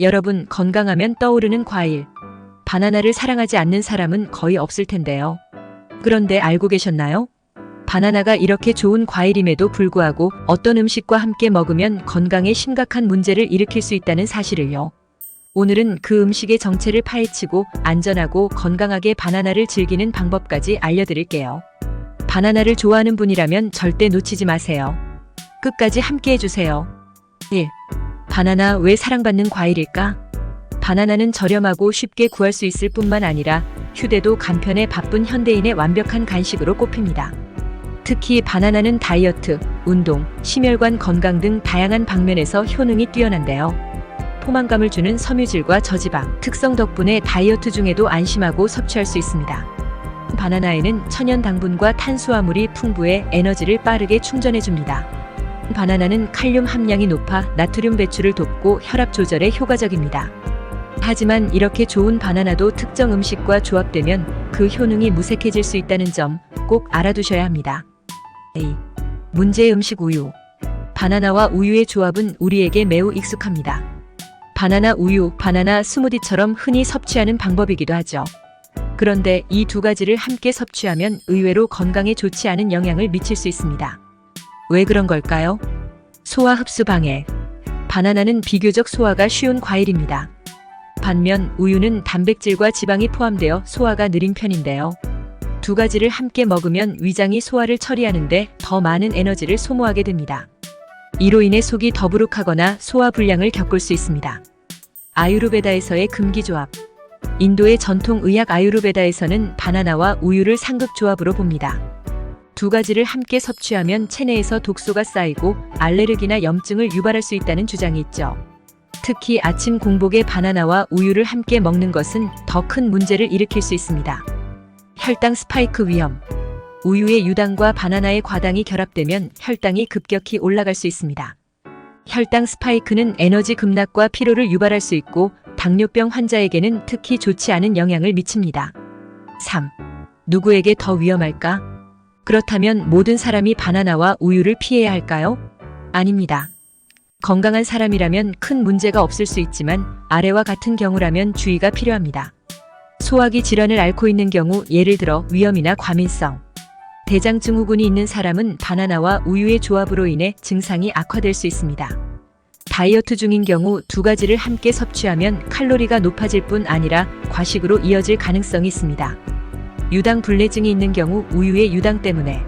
여러분, 건강하면 떠오르는 과일. 바나나를 사랑하지 않는 사람은 거의 없을 텐데요. 그런데 알고 계셨나요? 바나나가 이렇게 좋은 과일임에도 불구하고 어떤 음식과 함께 먹으면 건강에 심각한 문제를 일으킬 수 있다는 사실을요. 오늘은 그 음식의 정체를 파헤치고 안전하고 건강하게 바나나를 즐기는 방법까지 알려드릴게요. 바나나를 좋아하는 분이라면 절대 놓치지 마세요. 끝까지 함께 해주세요. 1. 바나나 왜 사랑받는 과일일까? 바나나는 저렴하고 쉽게 구할 수 있을 뿐만 아니라 휴대도 간편해 바쁜 현대인의 완벽한 간식으로 꼽힙니다. 특히 바나나는 다이어트, 운동, 심혈관 건강 등 다양한 방면에서 효능이 뛰어난데요. 포만감을 주는 섬유질과 저지방 특성 덕분에 다이어트 중에도 안심하고 섭취할 수 있습니다. 바나나에는 천연 당분과 탄수화물이 풍부해 에너지를 빠르게 충전해줍니다. 바나나는 칼륨 함량이 높아 나트륨 배출을 돕고 혈압 조절에 효과적입니다. 하지만 이렇게 좋은 바나나도 특정 음식과 조합되면 그 효능이 무색해질 수 있다는 점 꼭 알아두셔야 합니다. A. 문제의 음식 우유. 바나나와 우유의 조합은 우리에게 매우 익숙합니다. 바나나 우유, 바나나 스무디처럼 흔히 섭취하는 방법이기도 하죠. 그런데 이 두 가지를 함께 섭취하면 의외로 건강에 좋지 않은 영향을 미칠 수 있습니다. 왜 그런 걸까요? 소화 흡수 방해. 바나나는 비교적 소화가 쉬운 과일입니다. 반면 우유는 단백질과 지방이 포함되어 소화가 느린 편인데요. 두 가지를 함께 먹으면 위장이 소화를 처리하는데 더 많은 에너지를 소모하게 됩니다. 이로 인해 속이 더부룩하거나 소화 불량을 겪을 수 있습니다. 아유르베다에서의 금기조합. 인도의 전통 의학 아유르베다에서는 바나나와 우유를 상극조합으로 봅니다. 두 가지를 함께 섭취하면 체내에서 독소가 쌓이고 알레르기나 염증을 유발할 수 있다는 주장이 있죠. 특히 아침 공복에 바나나와 우유를 함께 먹는 것은 더 큰 문제를 일으킬 수 있습니다. 혈당 스파이크 위험. 우유의 유당과 바나나의 과당이 결합되면 혈당이 급격히 올라갈 수 있습니다. 혈당 스파이크는 에너지 급락과 피로를 유발할 수 있고 당뇨병 환자에게는 특히 좋지 않은 영향을 미칩니다. 3. 누구에게 더 위험할까? 그렇다면 모든 사람이 바나나와 우유를 피해야 할까요? 아닙니다. 건강한 사람이라면 큰 문제가 없을 수 있지만 아래와 같은 경우라면 주의가 필요합니다. 소화기 질환을 앓고 있는 경우, 예를 들어 위염이나 과민성, 대장 증후군이 있는 사람은 바나나와 우유의 조합으로 인해 증상이 악화될 수 있습니다. 다이어트 중인 경우 두 가지를 함께 섭취하면 칼로리가 높아질 뿐 아니라 과식으로 이어질 가능성이 있습니다. 유당 불내증이 있는 경우 우유의 유당 때문에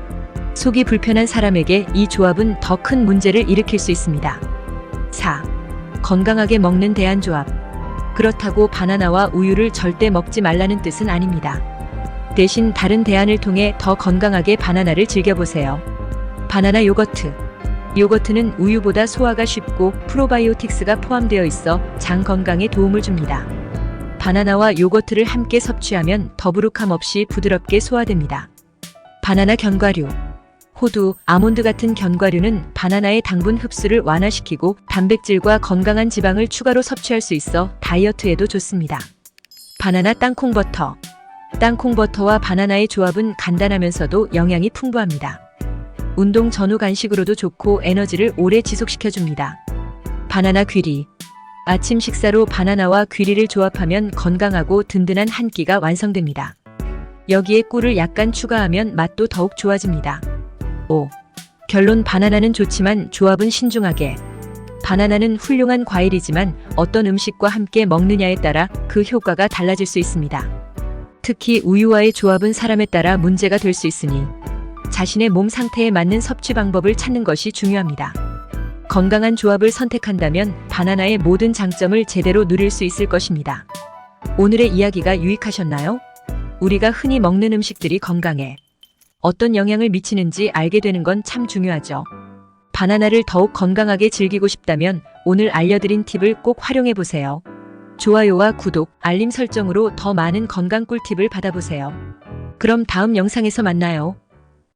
속이 불편한 사람에게 이 조합은 더 큰 문제를 일으킬 수 있습니다. 4. 건강하게 먹는 대안조합. 그렇다고 바나나와 우유를 절대 먹지 말라는 뜻은 아닙니다. 대신 다른 대안을 통해 더 건강하게 바나나를 즐겨보세요. 바나나 요거트. 요거트는 우유보다 소화가 쉽고 프로바이오틱스가 포함되어 있어 장 건강에 도움을 줍니다. 바나나와 요거트를 함께 섭취하면 더부룩함 없이 부드럽게 소화됩니다. 바나나 견과류. 호두, 아몬드 같은 견과류는 바나나의 당분 흡수를 완화시키고 단백질과 건강한 지방을 추가로 섭취할 수 있어 다이어트에도 좋습니다. 바나나 땅콩버터. 땅콩버터와 바나나의 조합은 간단하면서도 영양이 풍부합니다. 운동 전후 간식으로도 좋고 에너지를 오래 지속시켜줍니다. 바나나 귀리. 아침 식사로 바나나와 귀리를 조합하면 건강하고 든든한 한 끼가 완성됩니다. 여기에 꿀을 약간 추가하면 맛도 더욱 좋아집니다. 5. 결론. 바나나는 좋지만 조합은 신중하게. 바나나는 훌륭한 과일이지만 어떤 음식과 함께 먹느냐에 따라 그 효과가 달라질 수 있습니다. 특히 우유와의 조합은 사람에 따라 문제가 될 수 있으니 자신의 몸 상태에 맞는 섭취 방법을 찾는 것이 중요합니다. 건강한 조합을 선택한다면 바나나의 모든 장점을 제대로 누릴 수 있을 것입니다. 오늘의 이야기가 유익하셨나요? 우리가 흔히 먹는 음식들이 건강에 어떤 영향을 미치는지 알게 되는 건 참 중요하죠. 바나나를 더욱 건강하게 즐기고 싶다면 오늘 알려드린 팁을 꼭 활용해보세요. 좋아요와 구독, 알림 설정으로 더 많은 건강 꿀팁을 받아보세요. 그럼 다음 영상에서 만나요.